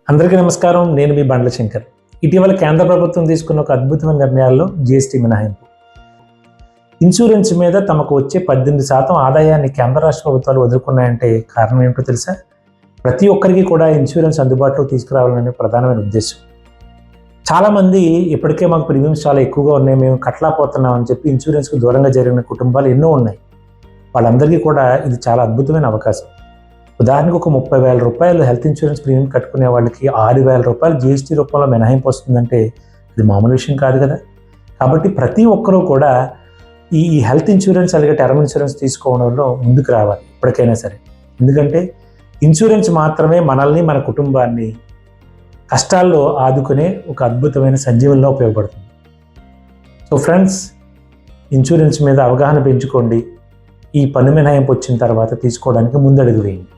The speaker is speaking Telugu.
అందరికీ నమస్కారం. నేను మీ బండ్ల శంకర్. ఇటీవల కేంద్ర ప్రభుత్వం తీసుకున్న ఒక అద్భుతమైన నిర్ణయాల్లో జీఎస్టీ మినహాయింపు. ఇన్సూరెన్స్ మీద తమకు వచ్చే 18% ఆదాయాన్ని కేంద్ర రాష్ట్ర ప్రభుత్వాలు వదులుకున్నాయంటే కారణం ఏమిటో తెలుసా? ప్రతి ఒక్కరికి కూడా ఇన్సూరెన్స్ అందుబాటులో తీసుకురావాలనే ప్రధానమైన ఉద్దేశం. చాలామంది ఇప్పటికే మాకు ప్రీమియమ్స్ చాలా ఎక్కువగా ఉన్నాయి, మేము కట్టలేకపోతున్నాం అని చెప్పి ఇన్సూరెన్స్కు దూరంగా జరిగిన కుటుంబాలు ఎన్నో ఉన్నాయి. వాళ్ళందరికీ కూడా ఇది చాలా అద్భుతమైన అవకాశం. ఉదాహరణకు ఒక 30,000 రూపాయలు హెల్త్ ఇన్సూరెన్స్ ప్రీమియం కట్టుకునే వాళ్ళకి 6,000 రూపాయలు జీఎస్టీ రూపంలో మినహాయింపు వస్తుందంటే ఇది మామూలు విషయం కాదు కదా. కాబట్టి ప్రతి ఒక్కరూ కూడా ఈ హెల్త్ ఇన్సూరెన్స్ అలాగే టర్మ్ ఇన్సూరెన్స్ తీసుకోవడంలో ముందుకు రావాలి ఎప్పటికైనా సరే. ఎందుకంటే ఇన్సూరెన్స్ మాత్రమే మనల్ని మన కుటుంబాన్ని కష్టాల్లో ఆదుకునే ఒక అద్భుతమైన సంజీవంలో ఉపయోగపడుతుంది. సో ఫ్రెండ్స్, ఇన్సూరెన్స్ మీద అవగాహన పెంచుకోండి. ఈ పన్ను మినహాయింపు వచ్చిన తర్వాత తీసుకోవడానికి ముందడుగు వేయండి.